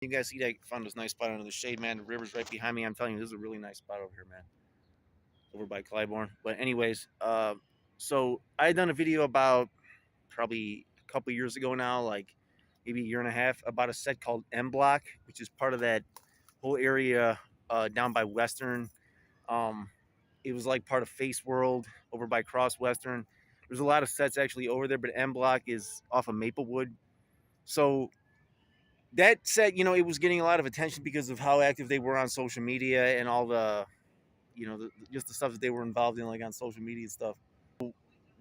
You guys see that? Found this nice spot under the shade, man. The river's right behind me. I'm telling you, this is a really nice spot over here, man. Over by Clybourne. But anyways, so I had done a video about probably a couple years ago now, like maybe a year and a half, about a set called MBlock, which is part of that whole area down by Western. Um, it was like part of Face World over by Cross Western. There's a lot of sets actually over there, but MBlock is off of Maplewood. So that said, it was getting a lot of attention because of how active they were on social media and all the, just the stuff that they were involved in, like on social media and stuff.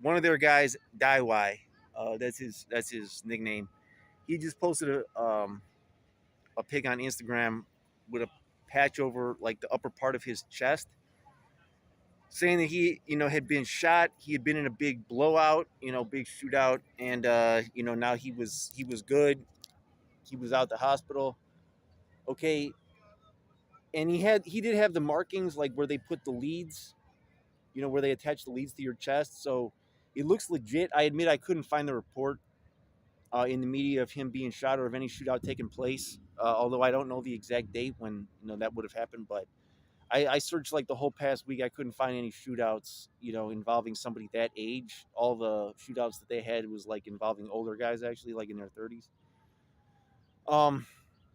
One of their guys, DieY, that's his nickname. He just posted a pic on Instagram with a patch over like the upper part of his chest, saying that he, had been shot. He had been in a big blowout, big shootout, and now he was good. He was out the hospital. Okay, and he did have the markings like where they put the leads, where they attach the leads to your chest. So it looks legit. I admit I couldn't find the report in the media of him being shot or of any shootout taking place. Although I don't know the exact date when that would have happened, but I searched like the whole past week. I couldn't find any shootouts, involving somebody that age. All the shootouts that they had was like involving older guys, actually, like in their 30s.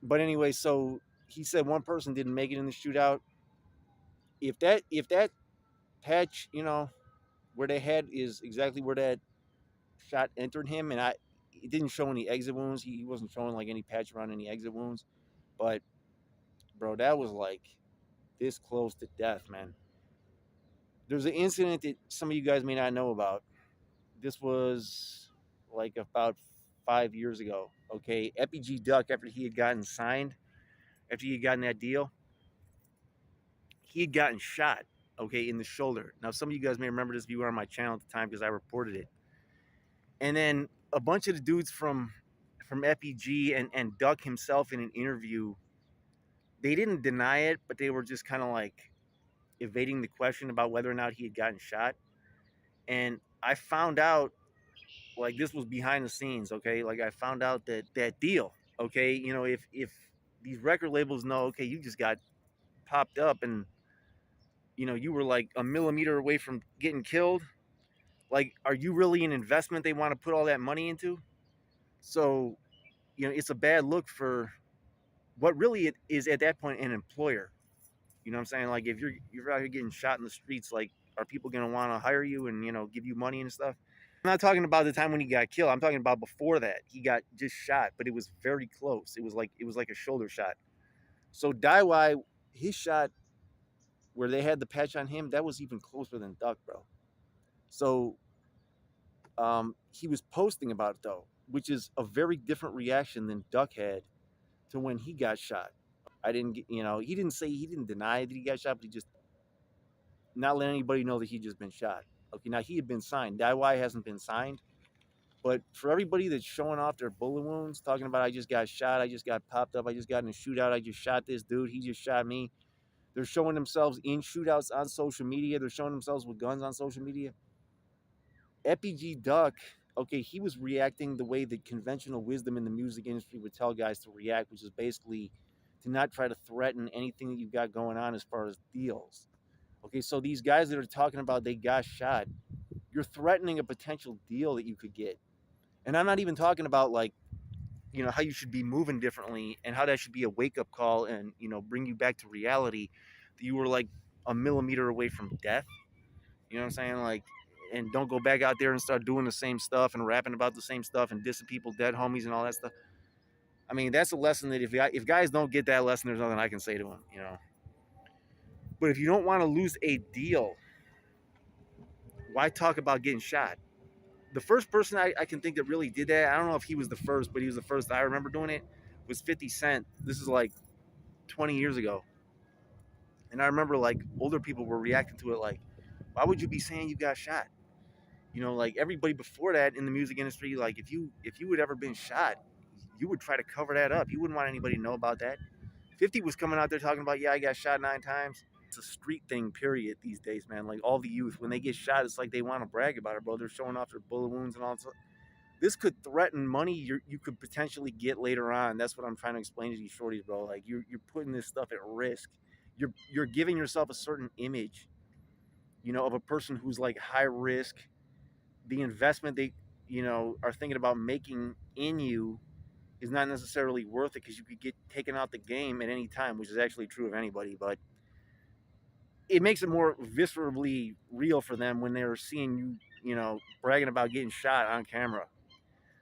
But anyway, so he said one person didn't make it in the shootout. If that patch, where they had is exactly where that shot entered him, and it didn't show any exit wounds. He wasn't showing like any patch around any exit wounds, but bro, that was like this close to death, man. There's an incident that some of you guys may not know about. This was like about 5 years ago. Okay, FBG Duck, after he had gotten signed, after he had gotten that deal, he had gotten shot. Okay, in the shoulder. Now, some of you guys may remember this if you were on my channel at the time because I reported it. And then a bunch of the dudes from FBG and Duck himself in an interview, they didn't deny it, but they were just kind of like evading the question about whether or not he had gotten shot. And I found out like this was behind the scenes, okay? Like I found out that deal, okay? If these record labels know, okay, you just got popped up and you were like a millimeter away from getting killed, like are you really an investment they want to put all that money into? So, it's a bad look for what really it is at that point an employer. You know what I'm saying? Like if you're out here getting shot in the streets, like are people gonna want to hire you and give you money and stuff? I'm not talking about the time when he got killed. I'm talking about before that. He got just shot, but it was very close. It was like a shoulder shot. So Daiwai, his shot where they had the patch on him, that was even closer than Duck, bro. So he was posting about it though, which is a very different reaction than Duck had to when he got shot. I didn't get, he didn't say, he didn't deny that he got shot, but he just not let anybody know that he just been shot. Okay, now he had been signed. DIY hasn't been signed, but for everybody that's showing off their bullet wounds, talking about I just got shot, I just got popped up, I just got in a shootout, I just shot this dude, he just shot me. They're showing themselves in shootouts on social media. They're showing themselves with guns on social media. FBG Duck, okay, he was reacting the way that conventional wisdom in the music industry would tell guys to react, which is basically to not try to threaten anything that you've got going on as far as deals. Okay, so these guys that are talking about they got shot, you're threatening a potential deal that you could get. And I'm not even talking about like, how you should be moving differently and how that should be a wake-up call and, bring you back to reality that you were like a millimeter away from death. You know what I'm saying? Like, and don't go back out there and start doing the same stuff and rapping about the same stuff and dissing people, dead homies and all that stuff. I mean, that's a lesson that if guys don't get that lesson, there's nothing I can say to them. But if you don't want to lose a deal, why talk about getting shot? The first person I can think that really did that, I don't know if he was the first, but he was the first I remember doing it, was 50 Cent. This is like 20 years ago. And I remember like older people were reacting to it like, why would you be saying you got shot? Like everybody before that in the music industry, like if you had ever been shot, you would try to cover that up. You wouldn't want anybody to know about that. 50 was coming out there talking about, yeah, I got shot 9 times. It's a street thing, period, these days, man. Like all the youth, when they get shot, it's like they want to brag about it, bro. They're showing off their bullet wounds and all that. this could threaten money you could potentially get later on. That's what I'm trying to explain to these shorties, bro. Like you're putting this stuff at risk. You're giving yourself a certain image, of a person who's like high risk. The investment they, are thinking about making in you is not necessarily worth it because you could get taken out the game at any time, which is actually true of anybody. But it makes it more viscerally real for them when they're seeing you, bragging about getting shot on camera.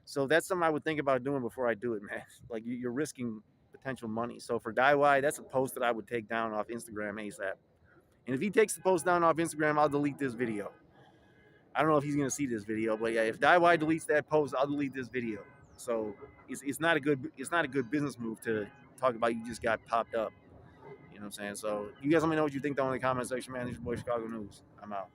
So that's something I would think about doing before I do it, man. Like you're risking potential money. So for DieY, that's a post that I would take down off Instagram ASAP. And if he takes the post down off Instagram, I'll delete this video. I don't know if he's gonna see this video, but yeah, if DieY deletes that post, I'll delete this video. So it's not a good business move to talk about you just got popped up. You know what I'm saying? So you guys let me know what you think down in the comment section, man. This is your boy Chicago News. I'm out.